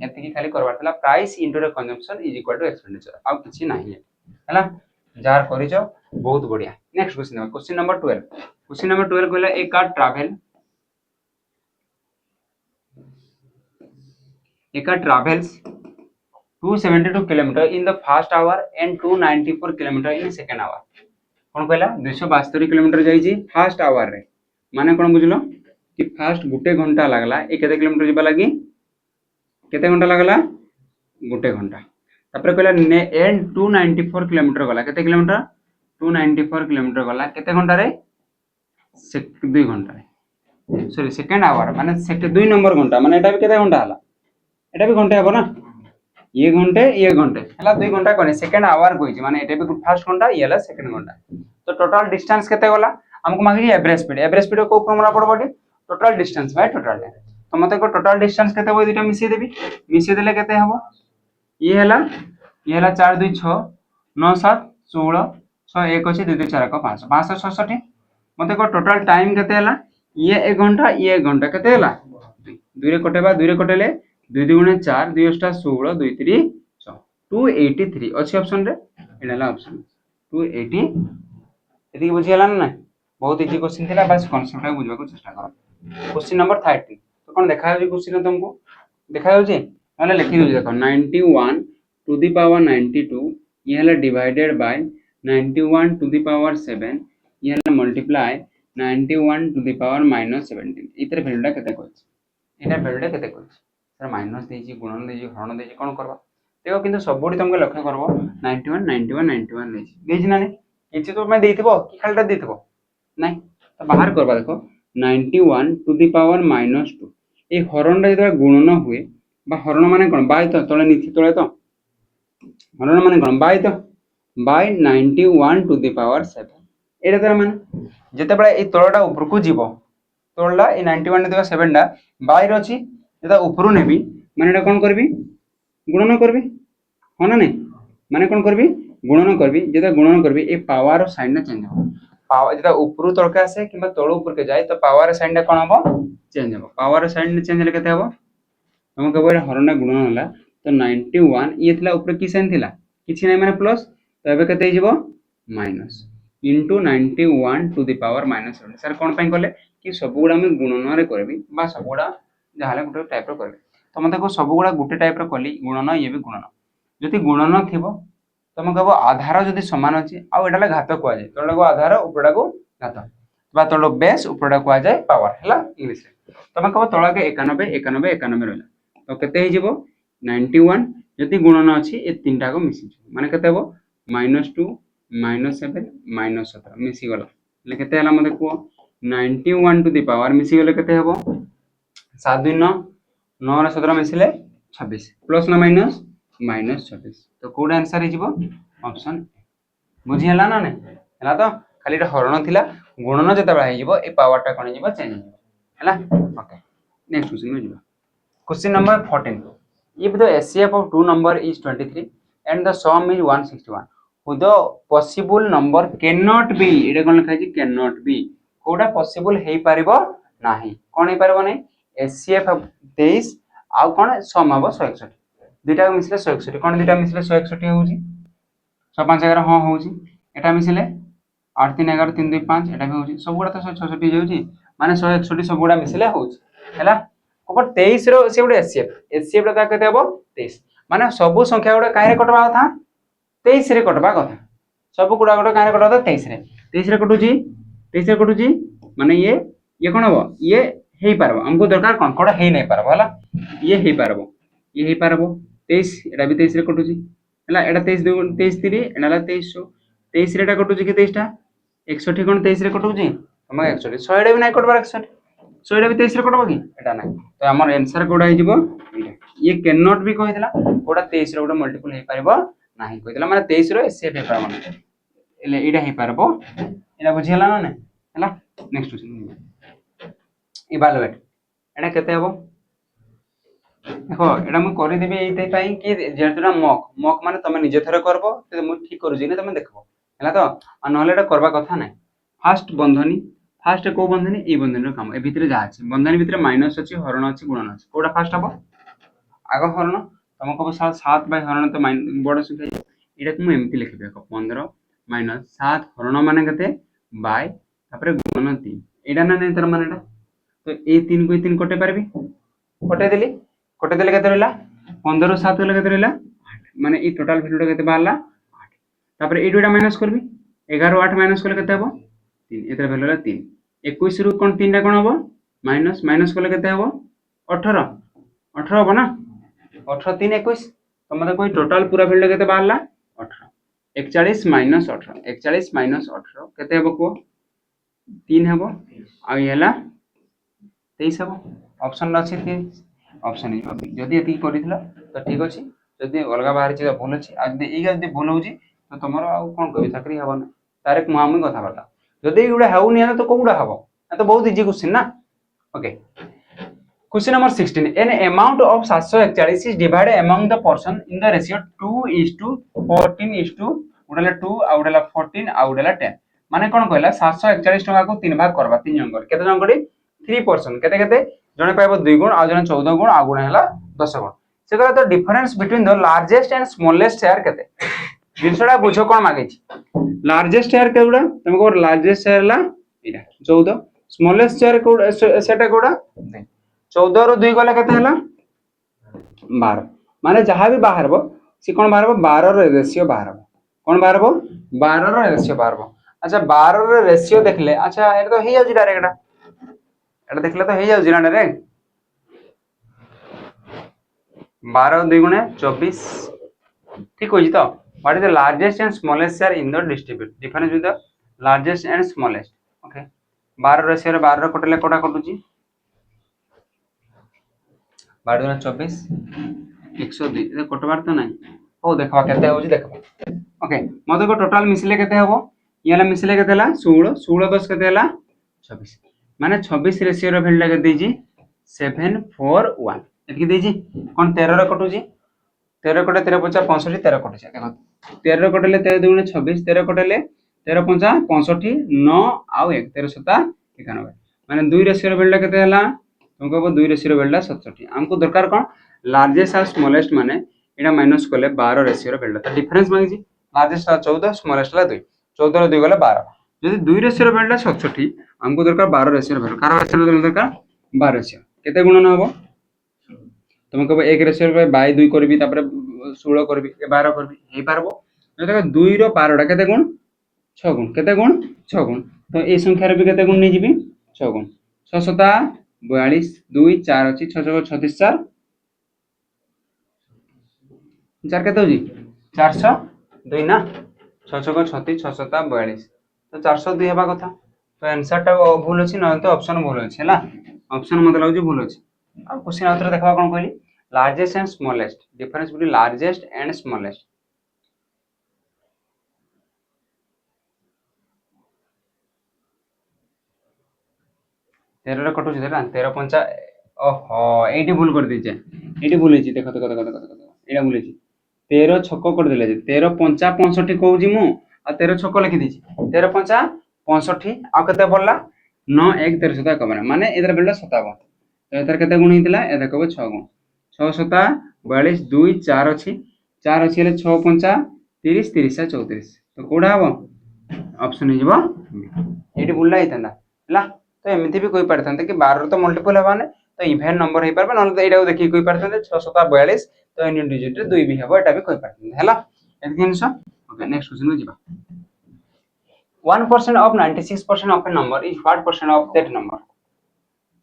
S1: एति की खाली करबार तला price into the consumption is equal to expenditure आ किछि नाही हैला जार करिजो बहुत बढ़िया next question number 12 question number 12 कहला a car travel A car travels 272 km in the first hour and 294 km in second hour. कौन कहला 272 km जाइए फास्ट आवर रे माने कौन बुझलो कि फास्ट गुटे घंटा लागला ए केते किलोमीटर जिबा लागि केते घंटा लागला गुटे घंटा तापर कहला एंड 294 km गला केते किलोमीटर 294 km गला केते घंटा रे 2 घंटा रे सॉरी सेकंड आवर माने 2 नंबर घंटा माने एटा भी केते घंटा हला एटा भी घंटे हबो ना ये घंटे हला 2 घंटा कोनी सेकंड आवर कोइछि माने एटा भी फर्स्ट घंटा ये हला सेकंड घंटा तो टोटल डिस्टेंस केते गला हमको मांगी एवरेज स्पीड को फॉर्मूला पड़बो total distance by total time तो मते को टोटल डिस्टेंस केते होय दुटा मिसी देले केते हबो ये हला 4 2 6 9 7 16 6 1 अछि 2 2 4 को 5 566 मते को टोटल टाइम केते हला ये 1 घंटा केते हला 2 रे कटेले 2 2 गुणे 4 2 8 16 2 3 283 अछि ऑप्शन रे एनाला ऑप्शन 280 एति बुझियला ना बहुत इजी क्वेश्चन थिला बस कांसेप्ट को बुझवा को चेष्टा करो क्वेश्चन नंबर 13 तो कोन देखा होजी क्वेश्चन तुमको देखा होजी माने लिखि दो देखो 91 टू द पावर 92 ये हला divided by 91 to the power 7 ये हला मल्टीप्लाई 91 टू द पावर -17 इतर वैल्यूटा केते कहछ एटा वैल्यूटा केते कहछ सर माइनस देजी गुणन देजी हरण देजी कोन करबा देखो किंतु सबुडी तुमको लक्ष्य करबो 91 91 91 देजी ना ने किछि तो मैं देथिबो कि खालटा देथिबो नहीं तो बाहर करबा देखो 91 टू द पावर -2 ए हरण रे जब गुणन हुए बा हरण माने कोन बाय तो तळे नीति तळे तो हरण माने कोन बाय तो बाय 91 टू द पावर 7 एटा तर माने जते बळे ए तळटा ऊपर को जीवो तळला ए 91 टू द 7 टा बाय रे अछि जदा ऊपर नेबी माने एटा कोन करबी गुणन करबी हो ना नहीं माने कोन करबी गुणन करबी जदा गुणन करबी ए पावर साइन ना चेंज हो पावर जदा ऊपर तळके आसे किबा तळ ऊपर के जाय तो पावर साइन टा कोन हबो चेंज हबो पावर साइन चेंज ले केते हबो हम कहबो हरण गुणन होला तो 91 ये थिला ऊपर की साइन थिला किछि नै माने प्लस तो एबे केते हिजबो minus into 91 to the power -7 sir कोन पई करले कि सब गुडा हम गुणन रे करबी बा सब गुडा जहाले गुटे टाइप रो करबी तो मते को सब गुडा गुटे टाइप रो कली गुणन ये भी गुणन जति गुणन थिबो तम कहबो आधार जति समान अछि आ एटाले घात को जाय तळा को आधार ऊपरडा को घात बा तळ बेस ऊपरडा को जाय पावर हला इंग्लिश रे तम कहबो तळा के 91 91 91 रहला तो केते हिजबो 91 जति गुणन अछि ए तीनटा को मिसि माने केते हबो -2 -7 -17 मिसि गलो ले केते हला मते को 91 टू द पावर मिसि गले केते हबो 7 2 9 9 रे 17 मिसिले 26 प्लस ना माइनस -26 तो कोड आंसर हिजबो ऑप्शन बुझी हला ना ने हला तो खाली हरण थिला गुणन जते बळा हिजबो ए पावर टा कोन हिजबो चेंज हला ओके नेक्स्ट क्वेश्चन में जिबा question number 14 if the HCF of two number is 23 and the sum is 161 who the possible number cannot be एटा कोन लिखा छि cannot be कोडा पॉसिबल हेई पारिबो नाही कोन हेई पारिबो नै HCF 23 आ कोन सम हबो 161 दुटा मिसले 161 कोन दुटा मिसले 161 होउची 5 11 हां होउची एटा मिसले 8 3 11 3 2 5 एटा भी होउची सब गुडा तो 166 जाउची माने 161 सब गुडा मिसले होउची हैला कोपर 23 रो से गुडा HCF रा केते हबो 23 माने सब संख्या गुडा काहे कटबा था 23 रे कटबा कथा सब गुडा गुडा काहे कटबा 23 रे कटुची माने ये कोन हबो ये हेई पारबो हमको दरकार कोन कोडा हेई नै पारबो हला ये हेई पारबो 23 एटा भी 23 रे कटुची हला एटा 23 23 3 एनाला 23 रे एटा कटुची कि 23 टा 61 कोन 23 रे कटुची हम 61 100 एटा भी नै कटबार 61 100 एटा भी 23 रे कटबो कि एटा नै तो हमर आंसर कोडा हे जिवो ये कैन नॉट भी कहितला कोडा 23 रे ओडा मल्टीपल हे पारबो नाही कहितला माने 23 रो एसएफ हे पारबो एले एटा हे पारबो एटा बुझियला ना हला नेक्स्ट क्वेश्चन इवैल्यूएट एटा केते हबो देखो एटा मु करि देबी एते पई कि जेतुना मॉक मॉक माने तमे निजे थरे करबो ते मु ठीक करू जे तमे देखबो हैला तो आ नहले एटा करबा कथा नै फास्ट बंधनी फास्ट को बंधनी ए बंधनी रो काम ए भितरे जा अछि बंधनी भितरे माइनस अछि हरण अछि गुणन अछि कोडा फास्ट हबो आगो हरण तुम कब 7 बाय हरण तो बड़ संख्या एटा तुम एमती लिखबे 15 माइनस 7 हरण माने कते बाय तापर गुणन 3 एटा ना नै तर माने एटा तो ए 3 को 3 कटे पारबी कटे देले केते रहला 15 7 हेले केते रहला 8 माने ई टोटल वैल्यू केते बाहरला 8 तापर ए दुटा माइनस करबी 11 8 माइनस करले केते हबो 3 एतर वैल्यू होला 3 21 रु कोन 3 टा कोन हबो माइनस माइनस करले केते हबो 18 18 हबो ना 18 3 21 तो मतलब कोई टोटल पूरा वैल्यू केते बाहरला 18 41 माइनस 18 41 माइनस 18 केते हबो को 3 हबो आ येला 23 हबो ऑप्शन अछि 3 ऑप्शन जदि एति करिथिला तो ठीक अछि जदि अलगा बाहर छी भूल अछि आ जदि ई जदि भूल होउची तो तमरो आ कोन कहबी चाकरी हबो ना डायरेक्ट मुहामी कथा बाता जदि गुडा हाउनी ना तो कोउडा हबो तो बहुत इजी क्वेश्चन ना okay question number 16 an amount of 741 is divided among the person in the ratio 2:14 उडला 2 आ उडला 14 आ उडला 10 माने कोन कहला 741 टका को 3 भाग करबा 3 जंकर केते जंकरी 3% केते केते जने पाइबो 2 गुण आ जने 14 गुण आ गुण हैला 10 गुण से कहला तो difference between the largest and smallest share केते जिनसडा बुझो कोन मागे छी लार्जेस्ट शेयर केउडा तुमको लार्जेस्ट शेयर ला इडा 14 स्मॉलेस्ट शेयर कोडा सेटा कोडा 14 रो 2 गले केते हैला 12 माने जहां भी बाहरबो से कोन बाहरबो 12 रो रेशियो बाहरबो कोन बाहरबो 12 रो रेशियो बाहरबो अच्छा 12 रो रेशियो देखले अच्छा एटा तो हे जाउजी डायरेक्ट एटा देखले तो हे जाउजी ना डायरेक्ट 12 2 गुणे 24 ठीक होजी तो what is the largest and smallest share in the distribute difference with the largest and smallest okay 12 ratio रे 12 रो कटले कोडा कटुची 12 गुणे 24 102 ए कटबार तो नहीं ओ देखबा केते होजी देखबा ओके मते को टोटल मिसले केते हबो येला मिसले केते हला 16 16 10 केते हला 26 माने 26 रेशियो रो वैल्यू के देजी 741 एतकी देजी कोन 13 रो कटुजी 13 कटे 13 50 65 13 कटे देखो 13 रो कटले 13 दुने 26 13 कटले 13 50 65 9 आ 1 13 7 91 माने 2 रेशियो रो वैल्यू केते हला तुमको 2 रेशियो रो वैल्यू 67 हमको दरकार कोन लार्जेस्ट और स्मॉलेस्ट माने एटा माइनस करले 12 रेशियो रो वैल्यू तो डिफरेंस मांगी लार्जेस्ट 14 स्मॉलेस्ट ला 2 14 रो 2 गले 12 यदि 2 रेशियो रो वैल्यू 67 हमको दरकार 12 रेशियो रो वैल्यू कार रेशियो रो दरकार 12 रेशियो केते गुणन हबो तुमको 1 रेशियो रो बाय 2 करबी तापर 16 करबी 12 करबी हे पारबो देखो 2 रो 12 टा केते गुण 6 गुण केते गुण 6 गुण तो ए संख्या रे भी केते गुण नै जिबी 6 गुण 6 7 42 2 4 अछि 6 6 36 4 4 केते होजी 402 ना 6 6 36 6 7 42 तो 402 हेबा कथा तो आंसर टा भूल अछि न तो ऑप्शन भूल अछि हला ऑप्शन मतलब होजी भूल अछि आ क्वेश्चन आउतर देखबा कोन कहली largest and smallest difference between largest and smallest 13 रे कटुची देखा 13 5 ओहो एठी भूल कर दीचे एठी भूल हेची देखो देखो देखो देखो एटा भूल हेची 13 छक्को कर देले 13 5 65 कहूजी मु आ 13 छक्को लिखि दीची 13 5 65 आ कते बोलला 9 1 13 7 कमरा माने इधर बेलला 57 तो इधर केते गुण हितला ए देखो 6 गुण 6 7 42 2 4 अछि 4 अछि ले 6 5 30 30 34 तो कोडा हबो ऑप्शन हिजबो एठी भूलला हितंदा हला तो एमती भी कोई पारथांते कि 12 तो मल्टीपल हेबाने तो इवन नंबर हे परबा न तो एटा देखि कोई पारथांते 6 7 42 तो इन डिजिट रे 2 भी हेबो एटा भी कोई पारथांते हला एतकी आंसर ओके नेक्स्ट क्वेश्चन जिबा 1% of 96% of a number is what percent of that number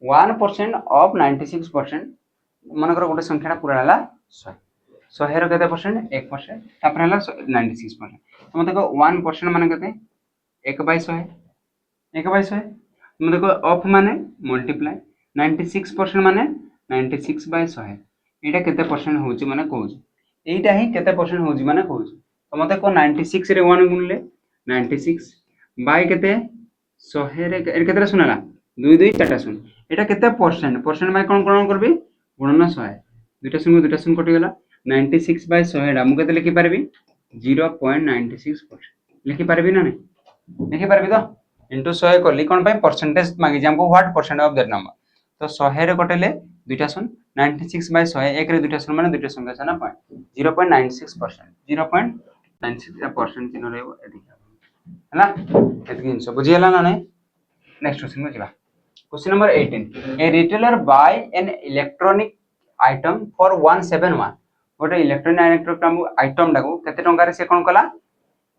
S1: 1% of 96% मनकर गोटे संख्याटा पूरा हला 100 100 रो केते परसेंट 1% तापर हला 96% तो मतलब 1% माने केते 1/100 1/100 मतलब देखो ऑफ माने मल्टीप्लाई 96% माने 96/100 एटा केते परसेंट होची माने कहूची एटा ही केते परसेंट होची माने कहूची तो मते को 96 रे 1 गुणले 96 बाय केते 100 रे केते सुनाला 2 2 4टा शून्य এটা কেতে परसेंट परसेंट বাই কোন কোন করবি গুণন 100 দুইটা শূন্য কটি গলা 96 বাই 100 এটা মু কেতে লিখি পারবি 0.96% লিখি পারবি না নাই লিখি পারবি তো ইনটু 100 করলি কোন পাই परसेंटेज মাগি যে আমকো what percent of that number তো 100 রে কটেলে দুইটা শূন্য 96 বাই 100 এক রে দুইটা শূন্য মানে দুইটা সংখ্যা আছে না পয়েন্ট 0.96% 0.96% চিহ্ন ରହିବ এদিকে ହେଲା ଏତିକି ଜିନିଷ ବୁଝିହେଲା ନା ନାହିଁ ନେକ୍ସଟ କ୍ୱେଶ୍ଚନ କୁ ଯିବା question number 18 a retailer buy an electronic item for 171 गोटे इलेक्ट्रॉनिक आइटम टाको केते टंका रे से कोन कला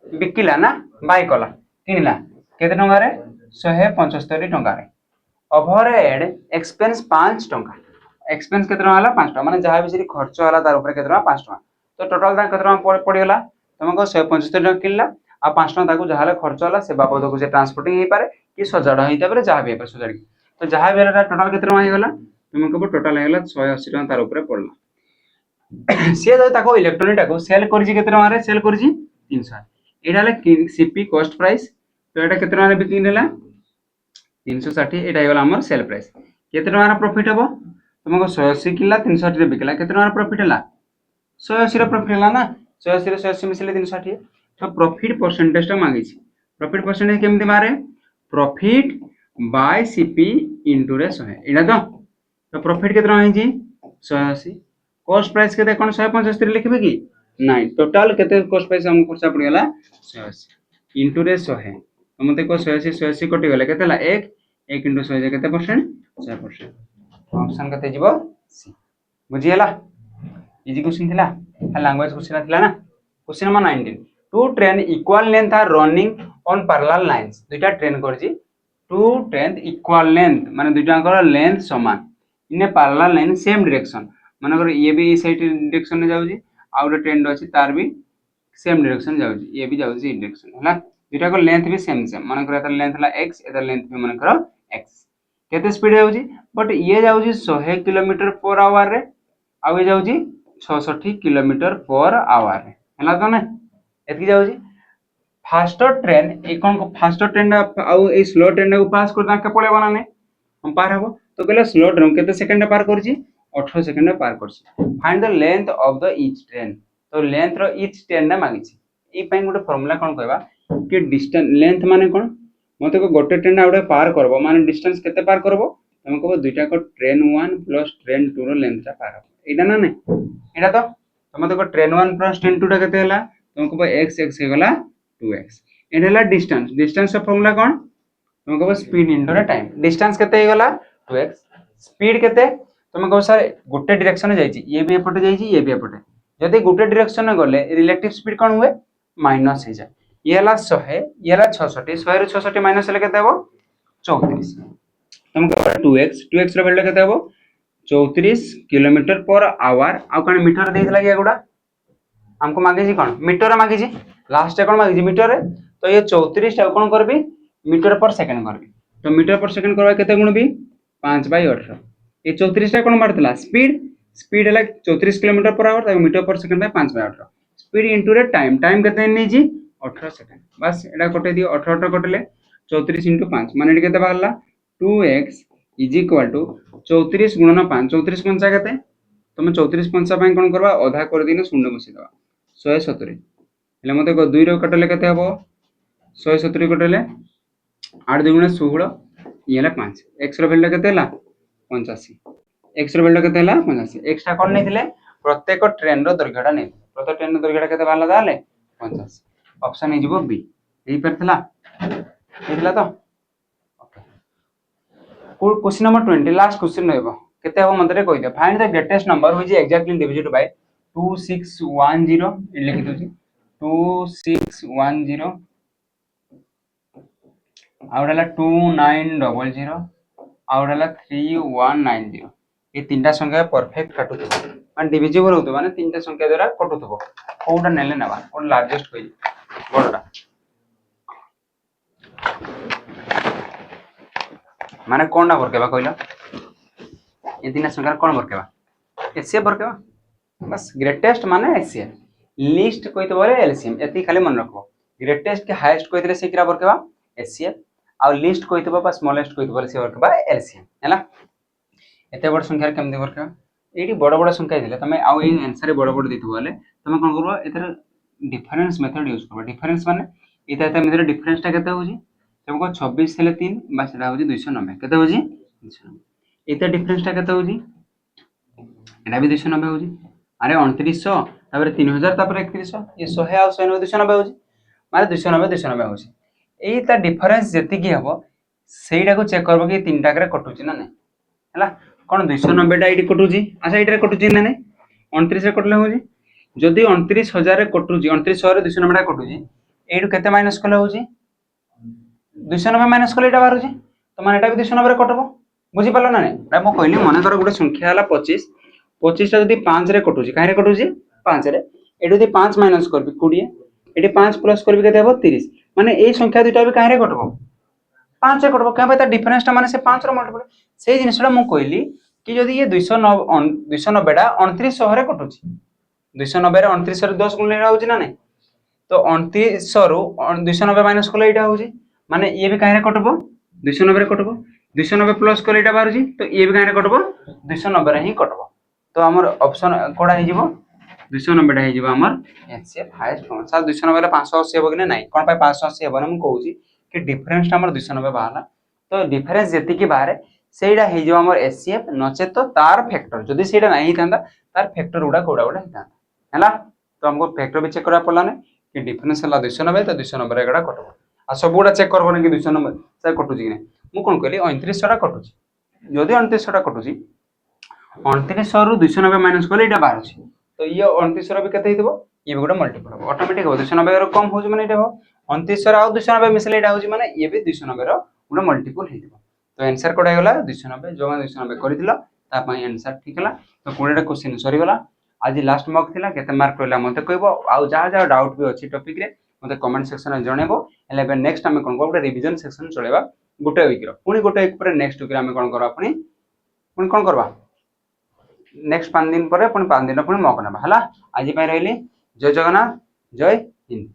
S1: बिकिला ना बाय कला किनिला केते टंका रे 175 टंका रे ओवरहेड एक्सपेंस 5 टंका एक्सपेंस केते टंका हला 5 टंका माने जहां भी से खर्च हला तार ऊपर केते टंका 5 टंका तो टोटल दा केते टंका पड़ी गला तुमको 175 टंका किनला आ 5 टंका ताको जहां खर्च हला से बाबद को से ट्रांसपोर्टिंग हे पारे कि सजाड़ा होई ताबरे जहां भी हे सजाड़ी तो जहां भी हला टोटल केते टंका हे गला तुमको टोटल हे गला 180 टंका तार ऊपर पड़ला से जो ताको इलेक्ट्रॉनिक टाको सेल करजी केते टंका रे सेल करजी 300 एडा ले सीपी कॉस्ट प्राइस तो एटा केते टंका रे बिक्री नेला 360 एटा हे गला हमर सेल प्राइस केते टंका रे प्रॉफिट हबो तुमको 180 किला 360 रे बिकला केते टंका रे प्रॉफिट हला 180 रे प्रॉफिट हला ना 180 रे 180 मिसले 360 तो प्रॉफिट परसेंटेज टा मांगी छी प्रॉफिट परसेंटेज केमति मारे प्रॉफिट बाय सीपी इनटू रे 100 एटा तो प्रॉफिट केते रही जी 180 कॉस्ट प्राइस केते कोन 175 लिखबे की नहीं टोटल केते कॉस्ट प्राइस हम खर्चा पड़ गेला 180 इनटू रे 100 तो मते को 180 180 कटि गेला केते ला 1 1 इनटू 100 केते परसेंट 100% ऑप्शन केते जीवो सी बुझी हला इजी क्वेश्चन थिला लैंग्वेज क्वेश्चन थिला ना question number 19 two train equal length are running on parallel lines दुईटा ट्रेन करजी टू ट्रेन इक्वल लेंथ माने दुईटा लेंथ समान in a parallel line same direction माने ये भी इस साइड डायरेक्शन में जाउजी आ उडे ट्रेन अछि तार भी सेम डायरेक्शन जाउजी ये भी जाउजी इन डायरेक्शन हला दुईटा को लेंथ भी सेम सेम माने एतर लेंथ हला x एतर लेंथ भी माने x केते स्पीड जाउजी बट ये जाउजी 100 किलोमीटर पर आवर रे आ ये जाउजी 66 किलोमीटर पर आवर रे हला तो ना एतकी जाउजी फास्टर ट्रेन ए कोन को फास्टर ट्रेन आउ ए स्लो ट्रेन को पास कर दाके पळे बनाने हम पार हबो तो कहले स्लो ट्रेन केते सेकंड पार करजी 18 सेकंड पार करछी find the length of the each train तो लेंथ रो ईच ट्रेन ना मांगी छी ई पई गोटे फार्मूला कोन कहबा कि डिस्टेंस लेंथ माने कोन मते को गोटे ट्रेन आउडे पार करबो माने डिस्टेंस केते पार करबो हम कहबो दुईटा को ट्रेन 1 प्लस ट्रेन 2 रो लेंथ ता पार हबो एडा ना नै एडा तो मते को ट्रेन 1 प्लस ट्रेन 2 टा केते हला तुमको कहबो x x हे गला 2x एंड हला डिस्टेंस डिस्टेंस का फार्मूला कोन तुमको कहबो speed into the time distance केते हे गला 2x स्पीड केते तुम कहो सर गोटे डायरेक्शन जाईची ये भी एपटे जाईची ये भी एपटे यदि गोटे डायरेक्शन में गले रिलेटिव स्पीड कोन हुए माइनस हो जाए ये हला 100 ये हला 66 100 रे 66 माइनस ले केते हबो 34 तुम कहो 2x रो वैल्यू केते हबो 34 किलोमीटर पर आवर आ कोन मीटर देई दिला गुडा हमको मांगे जी कोन मीटर मांगे जी लास्ट कोन मांगे जी मीटर रे तो ये 34 टा कोन करबी मीटर पर सेकंड करबी तो मीटर पर सेकंड करबा केते गुण भी 5/18 ये 34 टा कोन मारतला स्पीड स्पीड है 34 किलोमीटर पर आवर ताको मीटर पर सेकंड में 5/18 स्पीड इनटू रे टाइम टाइम केते नै जी 18 सेकंड बस एडा कटे दियो 18 कटले 34 इनटू 5 माने एडी केते बाहरला 2x इज इक्वल टू 34 गुणन 5 34 पंचा केते तुम 34 पंचा पई कोन करबा आधा कर दिने शून्य बसी दबा 170 हेले मते को 2 रो कटले केते हबो 170 कटले 8 2 गुणा 16 येला 5 x रो वैल्यू केते हला 85 x रो वैल्यू केते हला 85 x टा कोन नेथिले प्रत्येक ट्रेन रो दर्घटा नै प्रत्येक ट्रेन रो दर्घटा केते बाहरला दाले 85 ऑप्शन इज बी एही परथला एथिला तो okay question number 20 last question रहबो केते हबो मते कहि they find the greatest number which exactly divisible by 2610 लिखि दोची 2610 आउडला 2900 आउडला 3190 ये तीनटा संख्या परफेक्ट काटुथो माने डिविजिबल होतो माने तीनटा संख्या द्वारा कटुथो कोडा नेले नबा कोन लार्जेस्ट होई बडटा माने कोनडा बरकेबा कहलो ये तीनटा संख्या कोन बरकेबा एसए बरकेबा बस ग्रेटेस्ट माने एसए लिस्ट कोइतो बोले एलसीएम एती खाली मन रखो ग्रेटेस्ट के हाईएस्ट कोइतले से किरा बरकेबा एसए आ लिस्ट कहितबो बा स्मॉलेस्ट कहितबो से वर्क बा एलसीएम हैला एते बड़ संख्या केमदि वर्क एठी बड़ बड़ संख्या दिले तमे आ ए आंसर बड़ बड़ दिथबो वाले तमे कोन करबो एतर डिफरेंस मेथड यूज करबो डिफरेंस माने इता एता मिदर डिफरेंस टा केते होजी तुमको 26 हेले 3 बा सेटा होजी 290 केते होजी 290 इता डिफरेंस टा केते होजी एटा भी 290 होजी अरे 2900 तापर 3000 तापर 3100 ये 100 आ 190 290 होजी माने 290 290 होजी एटा डिफरेंस जेति की हबो सेइडा को चेक करबो कि तीन टाकरे कटुची ना नै हला कोन 290 टा इटी कटुची अच्छा इटरे कटुची ना नै 29 रे कटले होजी जदि 29000 रे कटुची 2900 रे 290 टा कटुची एडु केते माइनस कले होजी 290 माइनस कले एटा बारुची तो माने एटा भी 290 रे कटबो बुझी पालो ना नै एटा मो कहली मने कर गुटे संख्या हला 25 25 टा जदि 5 रे कटुची काहे रे कटुची 5 रे एडु जदि 5 माइनस करबी 20 एटी 5 प्लस करबी केते हबो 30 माने ए संख्या दुटा भी काहे रे कटबो 5 रे कटबो काहे ता डिफरेंस टा माने से 5 रो मल्टीपल से जिनिसटा मो कहली कि जदि ये 290 टा 2900 रे कटुची 290 रे 2900 रे 10 गुण लेना होची ना नै तो 2900 रु 290 माइनस कले एटा होची माने ये भी काहे रे कटबो 290 रे कटबो 290 प्लस कले एटा बारुची तो ये भी काहे रे कटबो 290 रे ही कटबो तो हमर ऑप्शन कोडा हे जिवो 290 टा हे जिवो हमर एचसीएफ हाईएस्ट फॉर्म सर 290 रे 580 हेबो कि नै कोन पाई 580 हेबो ना हम कहूची कि डिफरेंस टा हमर 290 बाहला तो डिफरेंस जेति की बाहर सेइडा हे जिवो हमर एचसीएफ नचे तो तार फैक्टर जदि सेइडा नाही थांदा तार फैक्टर उडा कोडा उडा हिता हैला तो हमको फैक्टर भी चेक करा पड़ला ने कि डिफरेंस हला 290 तो 290 रे गडा कटबो आ सब गुडा चेक करबो ने कि 290 से कटुची कि नै मु कोन कहली 2900 टा कटुची जदि 2900 टा कटुची 2900 रु 290 माइनस करले एटा बाहर अछि तो ये 2900 रो भी केते हितबो ये भी गुडा मल्टीपल हो ऑटोमेटिक हो 290 रो कम होजी माने एटा हो 2900 रो 290 मिसले एटा होजी माने ये भी 290 रो गुडा मल्टीपल हितबो तो आंसर कोडा गला 290 जो 290 करिदिला ता पई आंसर ठीक हला तो 20 टा क्वेश्चन सरी गला आज लास्ट मॉक थिला केते मार्क रहला मते कहबो आ जा डाउट भी अछि टॉपिक रे मते कमेंट सेक्शन में जणेबो एले बे नेक्स्ट हमें कोन गोटे रिवीजन सेक्शन चलेबा गोटे वीक रो पुनी गोटे वीक पर नेक्स्ट वीक रे हमें कोन करबा पुनी कोन करबा नेक्स्ट 5 दिन पर पुनी 5 दिन पुनी मॉक नेबा हला आज पई रहली जय जगन्नाथ जय हिंद।